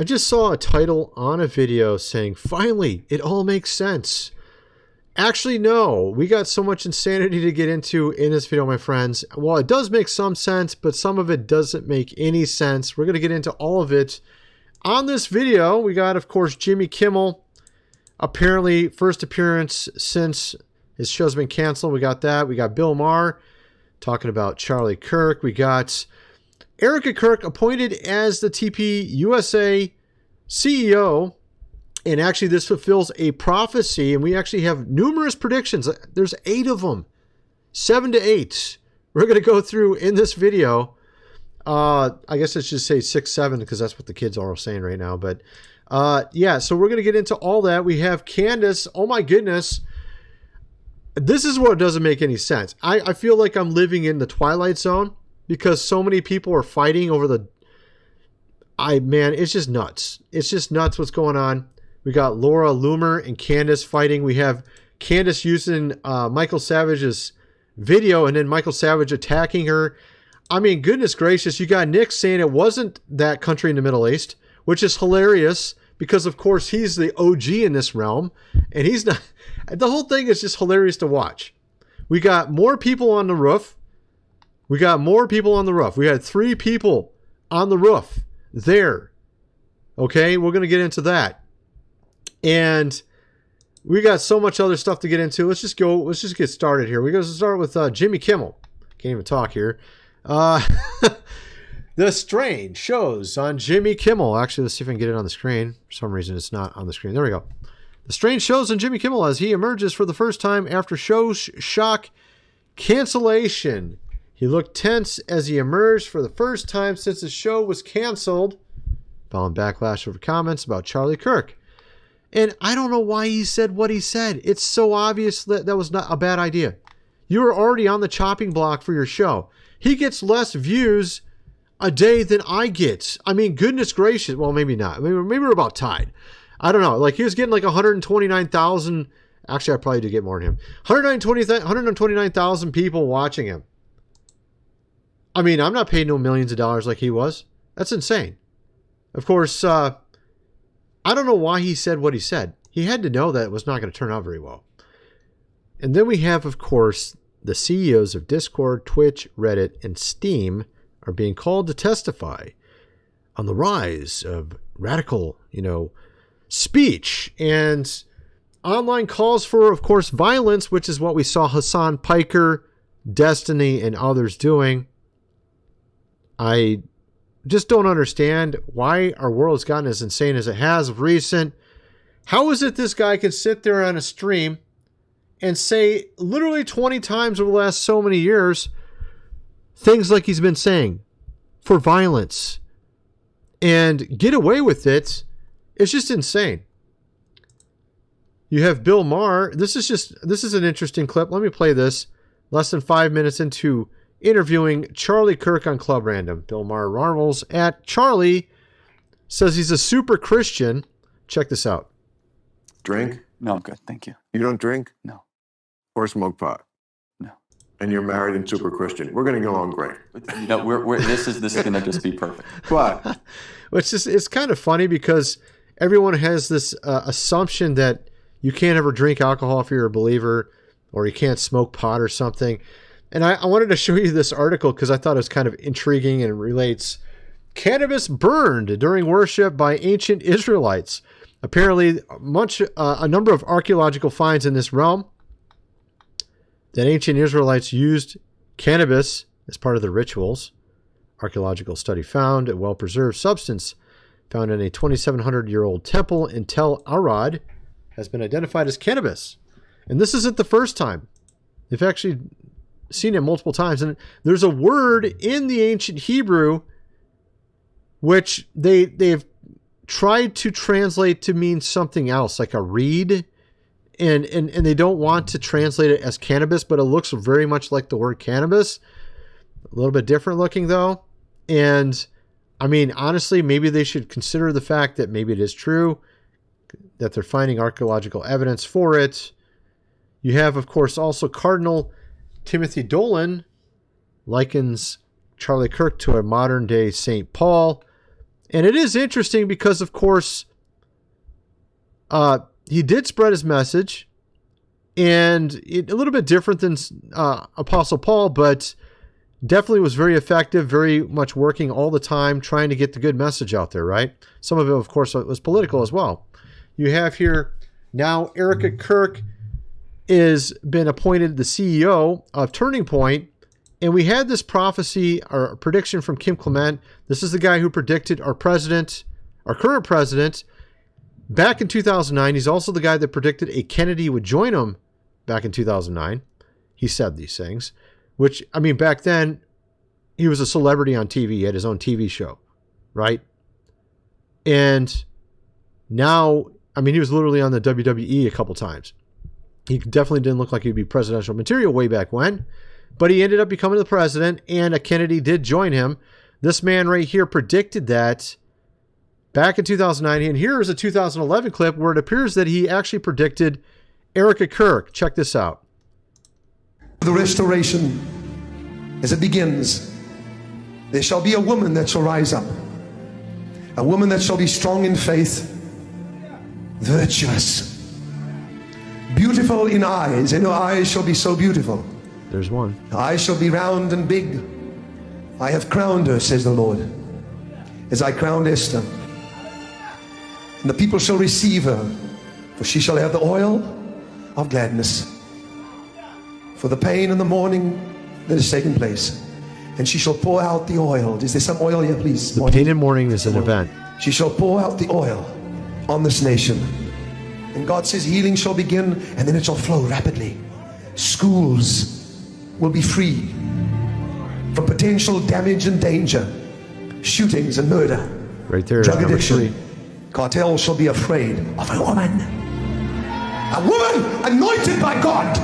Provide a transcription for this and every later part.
I just saw a title on a video saying, finally, it all makes sense. Actually, no. We got so much insanity to get into in this video, my friends. Well, it does make some sense, but some of it doesn't make any sense. We're going to get into all of it on this video. We got, of course, Jimmy Kimmel. Apparently, first appearance since his show's been canceled. We got that. We got Bill Maher talking about Charlie Kirk. We got Erica Kirk appointed as the TP USA CEO. And actually, this fulfills a prophecy. And we actually have numerous predictions. There's 8 of them. 7 to 8. We're going to go through in this video. I guess I should say 6, 7, because that's what the kids are all saying right now. But yeah, so we're going to get into all that. We have Candace. Oh my goodness. This is what doesn't make any sense. I feel like I'm living in the Twilight Zone because so many people are fighting over the... Man, it's just nuts. It's just nuts what's going on. We got Laura Loomer and Candace fighting. We have Candace using Michael Savage's video and then Michael Savage attacking her. I mean, goodness gracious, you got Nick saying it wasn't that country in the Middle East, which is hilarious because, of course, he's the OG in this realm. And he's not... The whole thing is just hilarious to watch. We got more people on the roof. We got more people on the roof. We had 3 people on the roof there. Okay, we're going to get into that. And we got so much other stuff to get into. Let's just get started here. We're going to start with Jimmy Kimmel. Can't even talk here. The strange shows on Jimmy Kimmel. Actually, let's see if I can get it on the screen. For some reason, it's not on the screen. There we go. The strange shows on Jimmy Kimmel as he emerges for the first time after show shock cancellation. He looked tense as he emerged for the first time since the show was canceled, following backlash over comments about Charlie Kirk. And I don't know why he said what he said. It's so obvious that that was not a bad idea. You were already on the chopping block for your show. He gets less views a day than I get. I mean, goodness gracious. Well, maybe not. Maybe we're about tied. I don't know. Like, he was getting like 129,000. Actually, I probably did get more than him. 129,000 people watching him. I mean, I'm not paying no millions of dollars like he was. That's insane. Of course, I don't know why he said what he said. He had to know that it was not going to turn out very well. And then we have, of course, the CEOs of Discord, Twitch, Reddit, and Steam are being called to testify on the rise of radical, speech and online calls for, of course, violence, which is what we saw Hassan Piker, Destiny, and others doing. I just don't understand why our world's gotten as insane as it has of recent. How is it this guy can sit there on a stream and say literally 20 times over the last so many years things like he's been saying for violence and get away with it? It's just insane. You have Bill Maher. This is an interesting clip. Let me play this. Less than 5 minutes into interviewing Charlie Kirk on Club Random. Bill Maher marvels at Charlie, says he's a super Christian. Check this out. Drink? No, I'm good. Thank you. You don't drink? No. Or smoke pot? No. And you're married and super Christian. We're going to go on great. No, this is going to just be perfect. But it's kind of funny because everyone has this assumption that you can't ever drink alcohol if you're a believer, or you can't smoke pot or something. And I wanted to show you this article because I thought it was kind of intriguing and it relates. Cannabis burned during worship by ancient Israelites. Apparently, a number of archaeological finds in this realm that ancient Israelites used cannabis as part of their rituals. Archaeological study found a well-preserved substance found in a 2,700-year-old temple in Tel Arad has been identified as cannabis. And this isn't the first time. They've actually seen it multiple times. And there's a word in the ancient Hebrew which they've tried to translate to mean something else, like a reed. And they don't want to translate it as cannabis, but it looks very much like the word cannabis. A little bit different looking, though. And, I mean, honestly, maybe they should consider the fact that maybe it is true, that they're finding archaeological evidence for it. You have, of course, also Cardinal Timothy Dolan likens Charlie Kirk to a modern-day St. Paul. And it is interesting because, of course, he did spread his message, and a little bit different than Apostle Paul, but definitely was very effective, very much working all the time, trying to get the good message out there, right? Some of it, of course, was political as well. You have here now Erica Kirk is been appointed the CEO of Turning Point, and we had this prophecy or prediction from Kim Clement. This is the guy who predicted our president, our current president, back in 2009. He's also the guy that predicted a Kennedy would join him back in 2009. He said these things, which, I mean, back then he was a celebrity on TV. He had his own TV show, right? And now, I mean, he was literally on the WWE a couple times. He definitely didn't look like he'd be presidential material way back when, but he ended up becoming the president, and a Kennedy did join him. This man right here predicted that back in 2009, and here is a 2011 clip where it appears that he actually predicted Erica Kirk. Check this out. The restoration, as it begins, there shall be a woman that shall rise up, a woman that shall be strong in faith, virtuous, beautiful in eyes, and her eyes shall be so beautiful. There's one. Her eyes shall be round and big. I have crowned her, says the Lord, as I crowned Esther. And the people shall receive her, for she shall have the oil of gladness for the pain and the mourning that has taken place. And she shall pour out the oil. Is there some oil here, please? The pain and mourning is an event. She shall pour out the oil on this nation. And God says healing shall begin, and then it shall flow rapidly. Schools will be free from potential damage and danger, shootings and murder, Right there. drug number addiction. 3. Cartels shall be afraid of a woman. A woman anointed by God.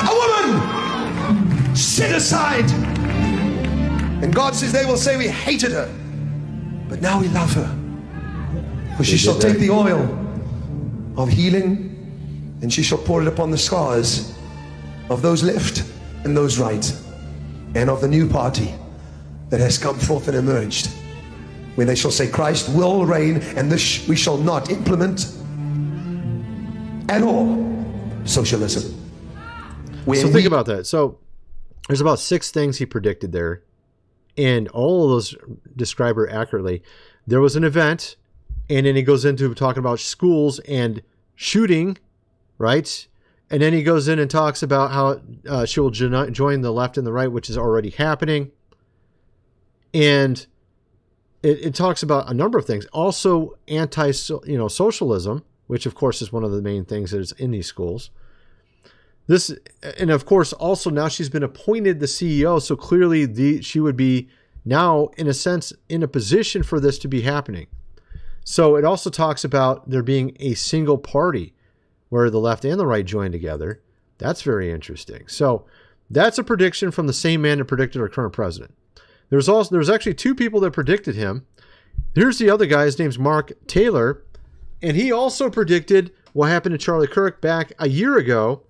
A woman set aside. And God says they will say we hated her, but now we love her. For she shall take the oil of healing, and she shall pour it upon the scars of those left and those right, and of the new party that has come forth and emerged, when they shall say Christ will reign, and this we shall not implement at all socialism. So think about that. So there's about 6 things he predicted there, and all of those describe her accurately. There was an event, and then he goes into talking about schools and shooting, right? And then he goes in and talks about how she will join the left and the right, which is already happening. And it talks about a number of things. Also socialism, which of course is one of the main things that is in these schools. This, and of course, also now she's been appointed the CEO, so clearly she would be now, in a sense, in a position for this to be happening. So it also talks about there being a single party where the left and the right join together. That's very interesting. So that's a prediction from the same man that predicted our current president. There's actually 2 people that predicted him. Here's the other guy. His name's Mark Taylor, and he also predicted what happened to Charlie Kirk back a year ago.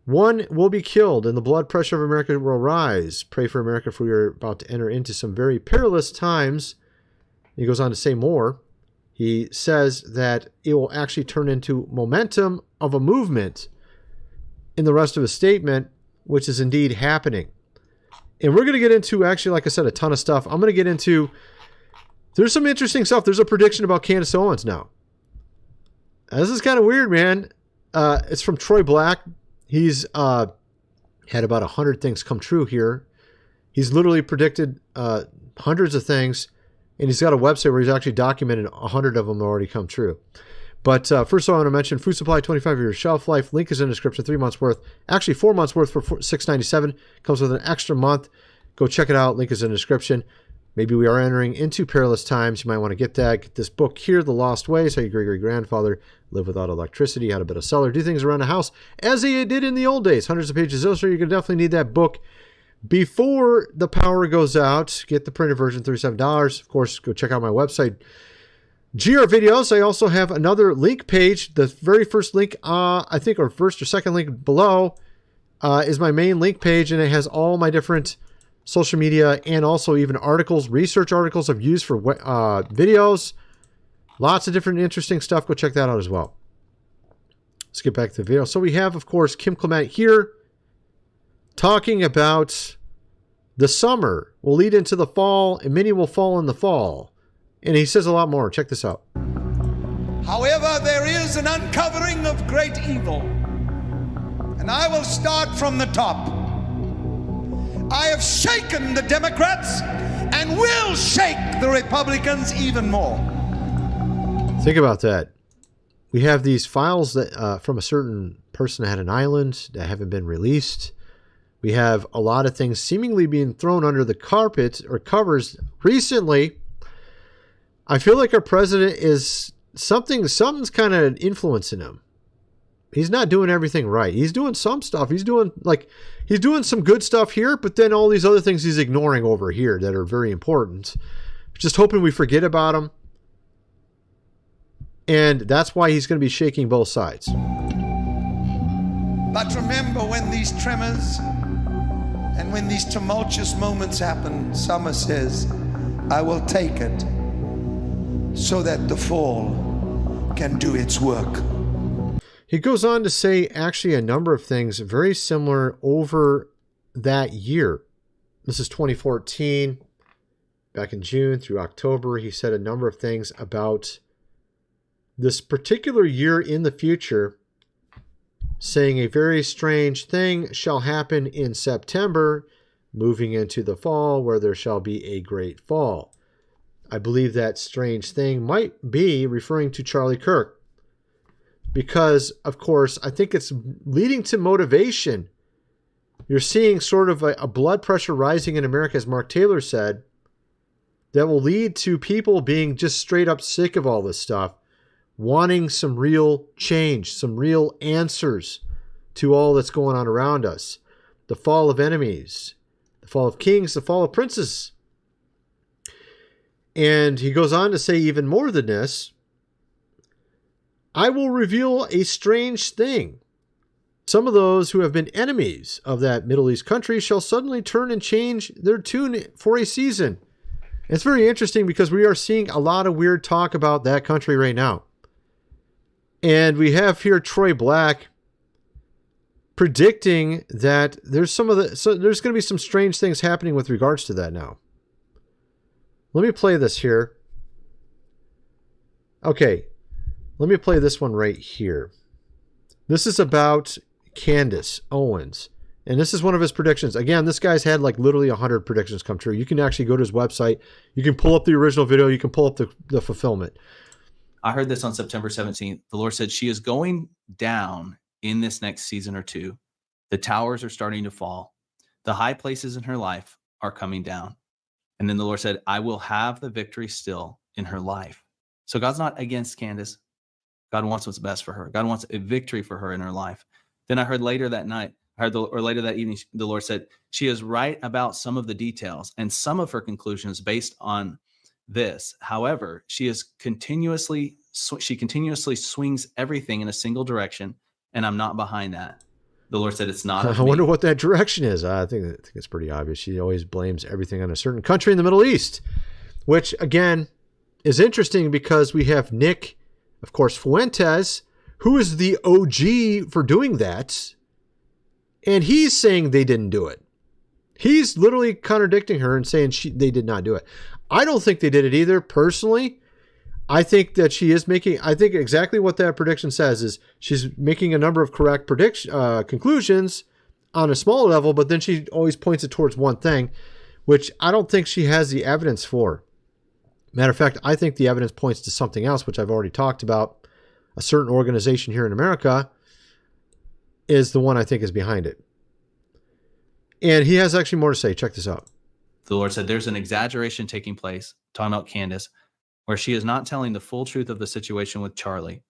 One will be killed, and the blood pressure of America will rise. Pray for America, for we are about to enter into some very perilous times. He goes on to say more. He says that it will actually turn into momentum of a movement in the rest of his statement, which is indeed happening. And we're going to get into, actually, like I said, a ton of stuff. I'm going to get into, there's some interesting stuff. There's a prediction about Candace Owens now. This is kind of weird, man. It's from Troy Black. He's had about 100 things come true here. He's literally predicted hundreds of things, and he's got a website where he's actually documented 100 of them already come true. But first of all, I want to mention food supply, 25-year shelf life. Link is in the description. 3 months worth. Actually, 4 months worth for $6.97. Comes with an extra month. Go check it out. Link is in the description. Maybe we are entering into perilous times. You might want to get that. Get this book here, The Lost Ways, How Your Great-Great-Grandfather Lived Without Electricity, How to Build a Cellar, Do Things Around the House as he did in the old days. Hundreds of pages illustrated. You're going to definitely need that book before the power goes out. Get the printed version, $37. Of course, go check out my website, GR Videos. I also have another link page. The very first link, I think, or first or second link below is my main link page, and it has all my different social media, and also even articles, research articles I've used for videos. Lots of different interesting stuff. Go check that out as well. Let's get back to the video. So we have, of course, Kim Clement here talking about the summer will lead into the fall, and many will fall in the fall. And he says a lot more. Check this out. However, there is an uncovering of great evil. And I will start from the top. I have shaken the Democrats and will shake the Republicans even more. Think about that. We have these files that from a certain person that had an island that haven't been released. We have a lot of things seemingly being thrown under the carpet or covers recently. I feel like our president is something's kind of influencing him. He's not doing everything right. He's doing some stuff. He's doing some good stuff here, but then all these other things he's ignoring over here that are very important. Just hoping we forget about him. And that's why he's going to be shaking both sides. But remember, when these tremors and when these tumultuous moments happen, Summer says, I will take it so that the fall can do its work. He goes on to say actually a number of things very similar over that year. This is 2014. Back in June through October, he said a number of things about this particular year in the future, saying a very strange thing shall happen in September, moving into the fall, where there shall be a great fall. I believe that strange thing might be referring to Charlie Kirk. Because, of course, I think it's leading to motivation. You're seeing sort of a blood pressure rising in America, as Mark Taylor said, that will lead to people being just straight up sick of all this stuff, wanting some real change, some real answers to all that's going on around us. The fall of enemies, the fall of kings, the fall of princes. And he goes on to say even more than this, I will reveal a strange thing. Some of those who have been enemies of that Middle East country shall suddenly turn and change their tune for a season. It's very interesting because we are seeing a lot of weird talk about that country right now. And we have here Troy Black predicting that there's there's going to be some strange things happening with regards to that now. Let me play this here. Okay. Let me play this one right here. This is about Candace Owens. And this is one of his predictions. Again, this guy's had like literally 100 predictions come true. You can actually go to his website. You can pull up the original video. You can pull up the fulfillment. I heard this on September 17th. The Lord said she is going down in this next season or two. The towers are starting to fall. The high places in her life are coming down. And then the Lord said, I will have the victory still in her life. So God's not against Candace. God wants what's best for her. God wants a victory for her in her life. Then I heard later that night, later that evening, the Lord said, she is right about some of the details and some of her conclusions based on this. However, she continuously swings everything in a single direction, and I'm not behind that. The Lord said it's not. I wonder what that direction is. I think it's pretty obvious. She always blames everything on a certain country in the Middle East, which, again, is interesting because we have Nick, of course, Fuentes, who is the OG for doing that. And he's saying they didn't do it. He's literally contradicting her and saying they did not do it. I don't think they did it either. Personally, I think that she is I think exactly what that prediction says is she's making a number of correct conclusions on a small level, but then she always points it towards one thing, which I don't think she has the evidence for. Matter of fact, I think the evidence points to something else, which I've already talked about. A certain organization here in America is the one I think is behind it. And he has actually more to say. Check this out. The Lord said there's an exaggeration taking place, talking about Candace, where she is not telling the full truth of the situation with Charlie.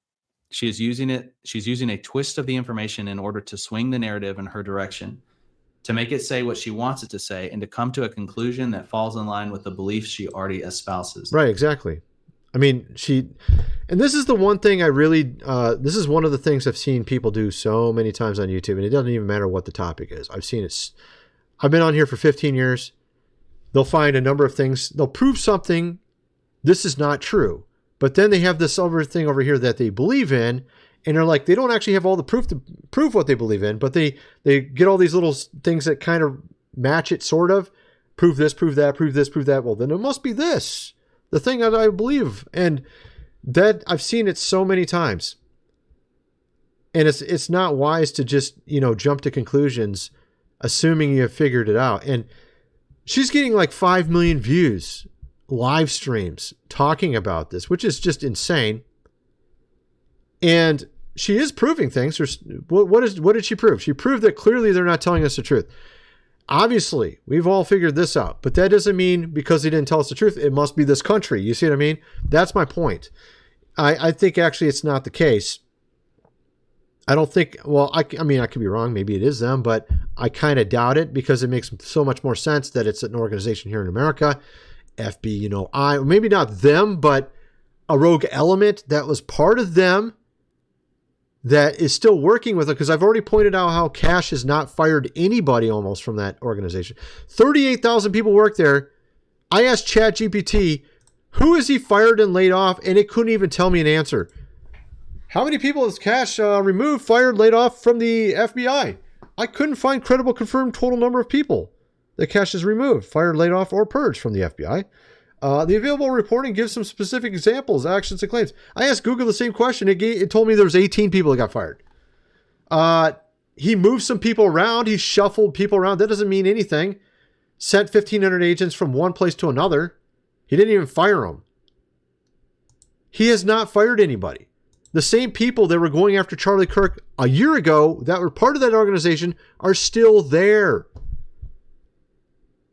She's using a twist of the information in order to swing the narrative in her direction, to make it say what she wants it to say, and to come to a conclusion that falls in line with the beliefs she already espouses. Right, exactly. I mean, and this is the one thing I really, this is one of the things I've seen people do so many times on YouTube, and it doesn't even matter what the topic is. I've seen it. I've been on here for 15 years. they'll find a number of things. They'll prove something. This is not true. But then they have this other thing over here that they believe in. And they're like, they don't actually have all the proof to prove what they believe in, but they get all these little things that kind of match it, sort of. Prove this, prove that, prove this, prove that. Well, then it must be this, the thing that I believe. And that I've seen it so many times. And it's not wise to just, jump to conclusions, assuming you have figured it out. And she's getting like 5 million views, live streams talking about this, which is just insane. And she is proving things. What did she prove? She proved that clearly they're not telling us the truth. Obviously, we've all figured this out, but that doesn't mean because they didn't tell us the truth, it must be this country. You see what I mean? That's my point. I think actually it's not the case. I don't think, well, I could be wrong. Maybe it is them, but I kind of doubt it because it makes so much more sense that it's an organization here in America. FBI, maybe not them, but a rogue element that was part of them that is still working with it, because I've already pointed out how Cash has not fired anybody almost from that organization. 38,000 people work there. I asked ChatGPT, who has he fired and laid off? And it couldn't even tell me an answer. How many people has Cash removed, fired, laid off from the FBI? I couldn't find credible confirmed total number of people that Cash has removed, fired, laid off, or purged from the FBI. The available reporting gives some specific examples, actions, and claims. I asked Google the same question. It told me there was 18 people that got fired. He moved some people around. He shuffled people around. That doesn't mean anything. Sent 1,500 agents from one place to another. He didn't even fire them. He has not fired anybody. The same people that were going after Charlie Kirk a year ago that were part of that organization are still there.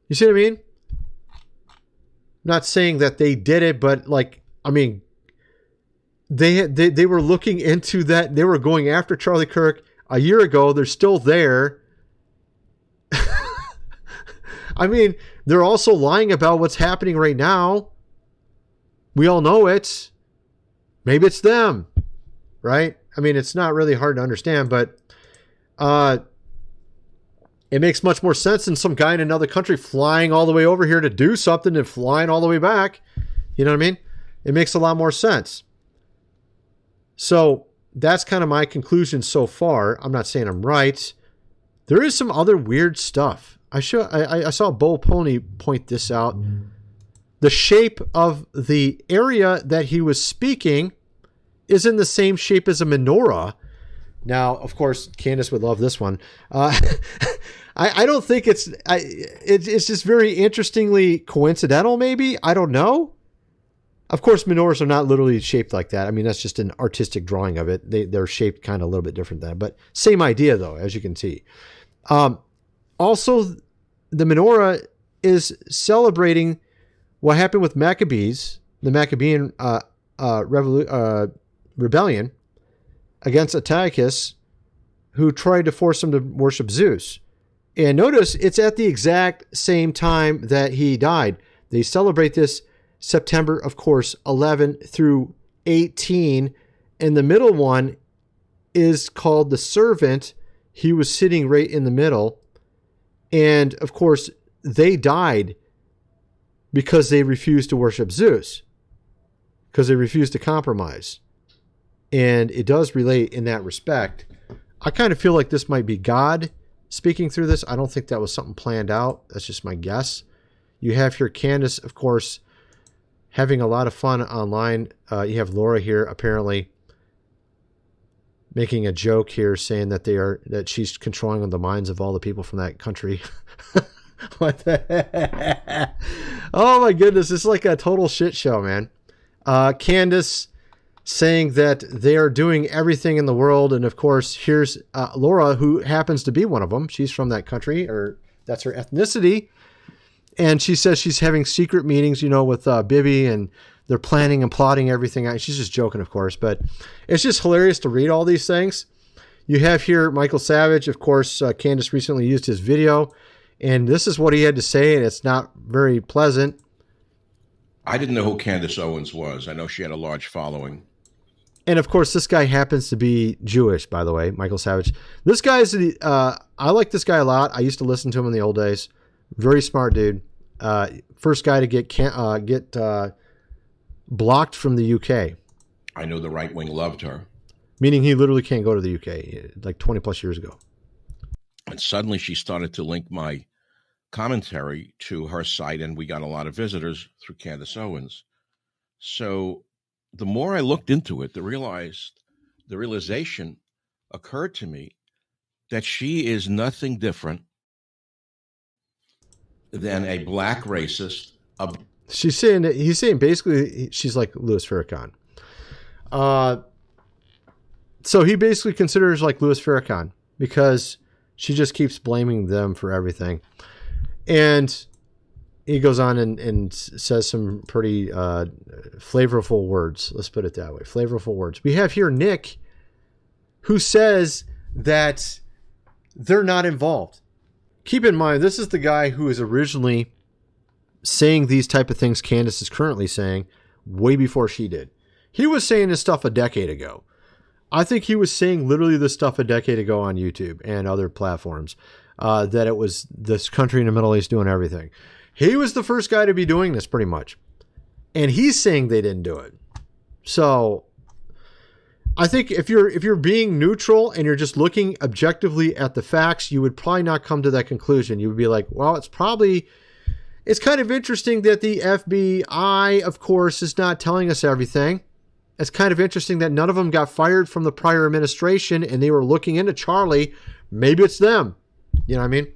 You see what I mean? Not saying that they did it, but they were looking into that. They were going after Charlie Kirk a year ago. They're still there. They're also lying about what's happening right now. We all know it. Maybe it's them, right? It's not really hard to understand, but it makes much more sense than some guy in another country flying all the way over here to do something and flying all the way back. You know what I mean? It makes a lot more sense. So that's kind of my conclusion so far. I'm not saying I'm right. There is some other weird stuff. I saw Bo Pony point this out. The shape of the area that he was speaking is in the same shape as a menorah. Now, of course, Candace would love this one. I don't think it's just very interestingly coincidental, maybe. I don't know. Of course, menorahs are not literally shaped like that. That's just an artistic drawing of it. They're shaped kind of a little bit different than that. But same idea, though, as you can see. Also, the menorah is celebrating what happened with Maccabees, the Maccabean rebellion against Antiochus, who tried to force him to worship Zeus. And notice it's at the exact same time that he died. They celebrate this September, of course, 11 through 18. And the middle one is called the servant. He was sitting right in the middle. And, of course, they died because they refused to worship Zeus, because they refused to compromise. And it does relate in that respect. I kind of feel like this might be God speaking through this. I don't think that was something planned out. That's just my guess. You have here Candace, of course, having a lot of fun online. You have Laura here apparently making a joke here, saying that she's controlling the minds of all the people from that country. What the heck? Oh my goodness, it's like a total shit show, man. Candace saying that they are doing everything in the world, and of course here's Laura, who happens to be one of them. She's from that country, or that's her ethnicity, and she says she's having secret meetings, with Bibi, and they're planning and plotting everything out. She's just joking, of course, but it's just hilarious to read all these things. You have here Michael Savage, of course. Candace recently used his video, and this is what he had to say, and it's not very pleasant. I didn't know who Candace Owens was. I know she had a large following. And of course, this guy happens to be Jewish, by the way, Michael Savage. This guy's I like this guy a lot. I used to listen to him in the old days. Very smart dude. First guy to get blocked from the UK. I know the right wing loved her. Meaning he literally can't go to the UK, like 20 plus years ago. And suddenly she started to link my commentary to her site, and we got a lot of visitors through Candace Owens. So the more I looked into it, the realization occurred to me that she is nothing different than a black racist. He's saying basically she's like Louis Farrakhan. So he basically considers like Louis Farrakhan because she just keeps blaming them for everything. And he goes on and says some pretty flavorful words. Let's put it that way. Flavorful words. We have here Nick, who says that they're not involved. Keep in mind, this is the guy who is originally saying these type of things Candace is currently saying way before she did. He was saying this stuff a decade ago. I think he was saying literally this stuff a decade ago on YouTube and other platforms, that it was this country in the Middle East doing everything. He was the first guy to be doing this pretty much. And he's saying they didn't do it. So I think if you're being neutral and you're just looking objectively at the facts, you would probably not come to that conclusion. You would be like, well, it's kind of interesting that the FBI, of course, is not telling us everything. It's kind of interesting that none of them got fired from the prior administration and they were looking into Charlie. Maybe it's them. You know what I mean?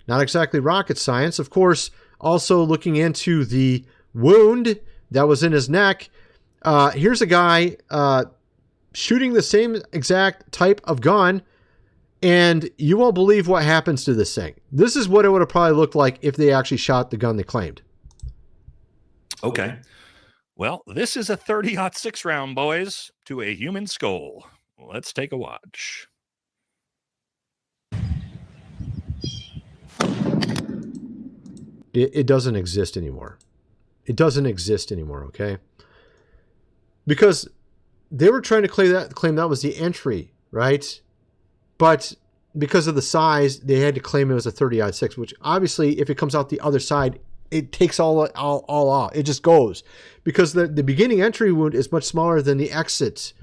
Not exactly rocket science. Of course, also looking into the wound that was in his neck. Here's a guy shooting the same exact type of gun, and you won't believe what happens to this thing. This is what it would have probably looked like if they actually shot the gun they claimed. Okay. Well, this is a 30-06 round, boys, to a human skull. Let's take a watch. It doesn't exist anymore. It doesn't exist anymore, okay? Because they were trying to claim that was the entry, right? But because of the size, they had to claim it was a 30-06, which obviously, if it comes out the other side, it takes all off. It just goes. Because the beginning entry wound is much smaller than the exit.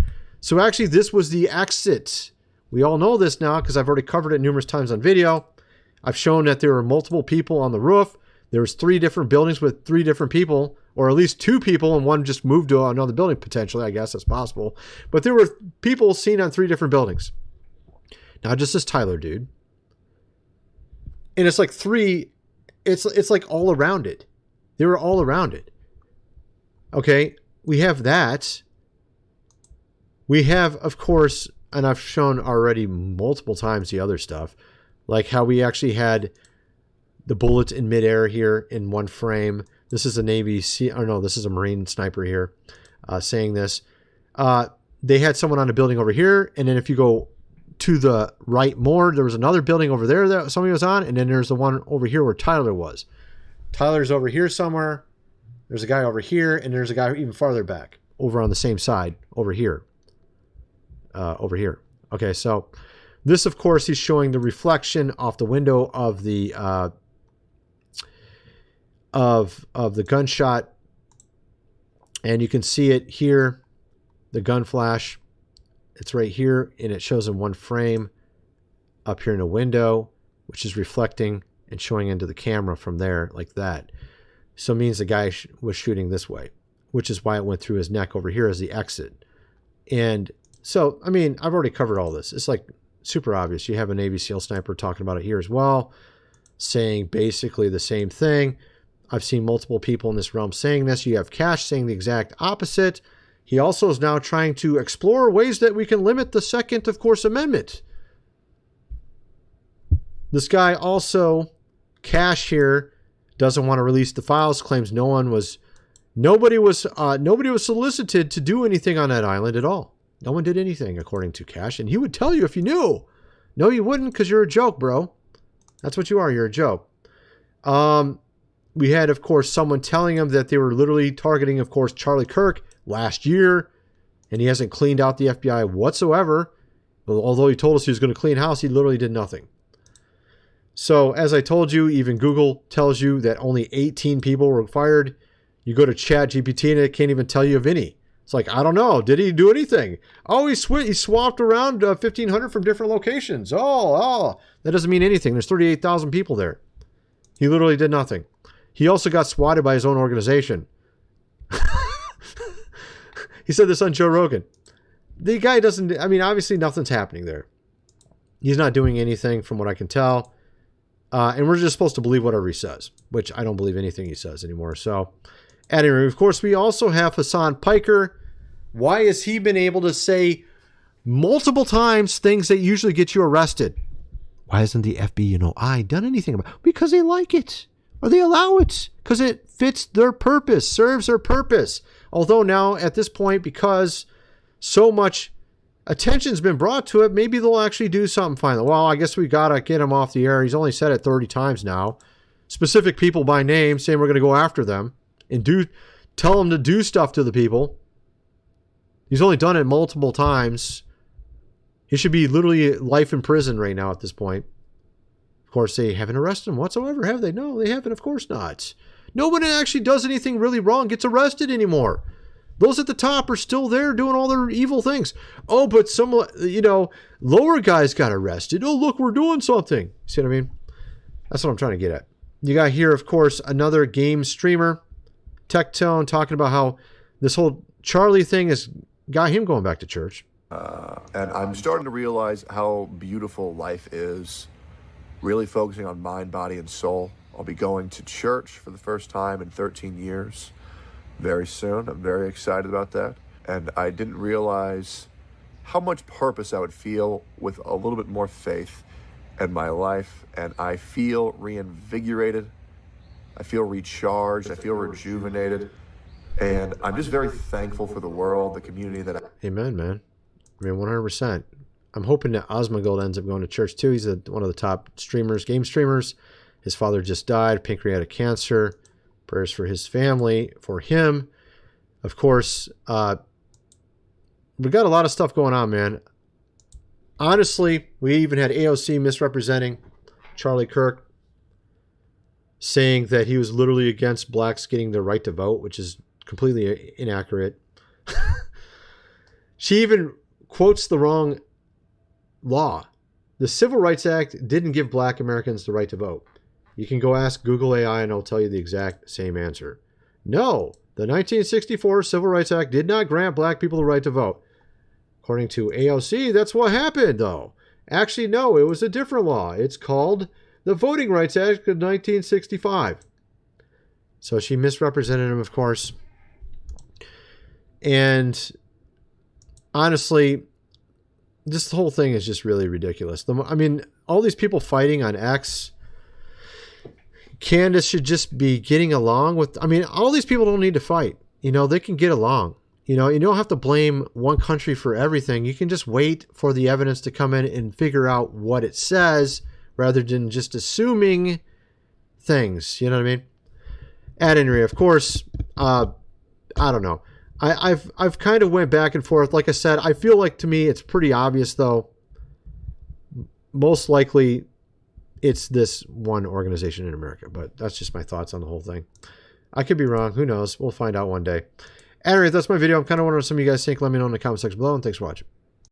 So actually, this was the exit. We all know this now because I've already covered it numerous times on video. I've shown that there were multiple people on the roof. There was 3 different buildings with 3 different people, or at least 2 people, and one just moved to another building potentially. I guess that's possible. But there were people seen on 3 different buildings. Not just this Tyler dude. And it's like 3... It's like all around it. They were all around it. Okay, we have that. We have, of course, and I've shown already multiple times the other stuff, like how we actually had the bullets in midair here in one frame. This is a Navy this is a Marine sniper here saying this. They had someone on a building over here, and then if you go to the right more, there was another building over there that somebody was on, and then there's the one over here where Tyler was. Tyler's over here somewhere. There's a guy over here, and there's a guy even farther back over on the same side over here. Okay, so this, of course, he's showing the reflection off the window of the of the gunshot, and you can see it here, the gun flash. It's right here, and it shows in one frame up here in a window, which is reflecting and showing into the camera from there like that. So it means the guy was shooting this way, which is why it went through his neck over here as the exit. And so, I mean, I've already covered all this. It's like super obvious. You have a Navy SEAL sniper talking about it here as well, saying basically the same thing. I've seen multiple people in this realm saying this. You have Cash saying the exact opposite. He also is now trying to explore ways that we can limit the Second, of course, Amendment. This guy also, Cash here, doesn't want to release the files, claims nobody was solicited to do anything on that island at all. No one did anything, according to Cash, and he would tell you if you knew. No, you wouldn't, because you're a joke, bro. That's what you are. You're a joke. We had, of course, someone telling him that they were literally targeting, of course, Charlie Kirk last year, and he hasn't cleaned out the FBI whatsoever. Although he told us he was going to clean house, he literally did nothing. So as I told you, even Google tells you that only 18 people were fired. You go to Chat GPT and it can't even tell you of any. It's like, I don't know. Did he do anything? Oh, he swapped around 1,500 from different locations. Oh, that doesn't mean anything. There's 38,000 people there. He literally did nothing. He also got swatted by his own organization. He said this on Joe Rogan. The guy doesn't, I mean, obviously nothing's happening there. He's not doing anything from what I can tell. And we're just supposed to believe whatever he says, which I don't believe anything he says anymore. So, anyway, of course, we also have Hassan Piker. Why has he been able to say multiple times things that usually get you arrested? Why hasn't the FBI done anything about it? Because they like it. Or they allow it. Because it fits their purpose, serves their purpose. Although now, at this point, because so much attention's been brought to it, maybe they'll actually do something finally. Well, I guess we got to get him off the air. He's only said it 30 times now. Specific people by name saying we're going to go after them and tell them to do stuff to the people. He's only done it multiple times. He should be literally life in prison right now at this point. Of course, they haven't arrested him whatsoever, have they? No, they haven't. Of course not. Nobody actually does anything really wrong gets arrested anymore. Those at the top are still there doing all their evil things. Oh, but some, lower guys got arrested. Oh, look, we're doing something. See what I mean? That's what I'm trying to get at. You got here, of course, another game streamer, Tectone, talking about how this whole Charlie thing has got him going back to church. And I'm starting to realize how beautiful life is, really focusing on mind, body, and soul. I'll be going to church for the first time in 13 years. Very soon. I'm very excited about that. And I didn't realize how much purpose I would feel with a little bit more faith in my life. And I feel reinvigorated. I feel recharged. I feel rejuvenated. And I'm just very thankful for the world, the community that Amen, man. I mean, 100%. I'm hoping that Osmogold ends up going to church too. He's one of the top streamers, game streamers. His father just died, pancreatic cancer. Prayers for his family, for him. Of course, we got a lot of stuff going on, man. Honestly, we even had AOC misrepresenting Charlie Kirk, saying that he was literally against blacks getting the right to vote, which is completely inaccurate. She even quotes the wrong law. The Civil Rights Act didn't give black Americans the right to vote. You can go ask Google AI and it'll tell you the exact same answer. No, the 1964 Civil Rights Act did not grant black people the right to vote. According to AOC, that's what happened, though. Actually, no, it was a different law. It's called the Voting Rights Act of 1965. So she misrepresented him, of course. And honestly, this whole thing is just really ridiculous. I mean, all these people fighting on X, Candace should just be getting along with, I mean, all these people don't need to fight. They can get along. You don't have to blame one country for everything. You can just wait for the evidence to come in and figure out what it says rather than just assuming things. You know what I mean? At any rate, of course, I don't know. I've kind of went back and forth. Like I said, I feel like to me it's pretty obvious, though. Most likely it's this one organization in America, but that's just my thoughts on the whole thing. I could be wrong. Who knows? We'll find out one day. Anyway, that's my video. I'm kind of wondering what some of you guys think. Let me know in the comment section below, and thanks for watching.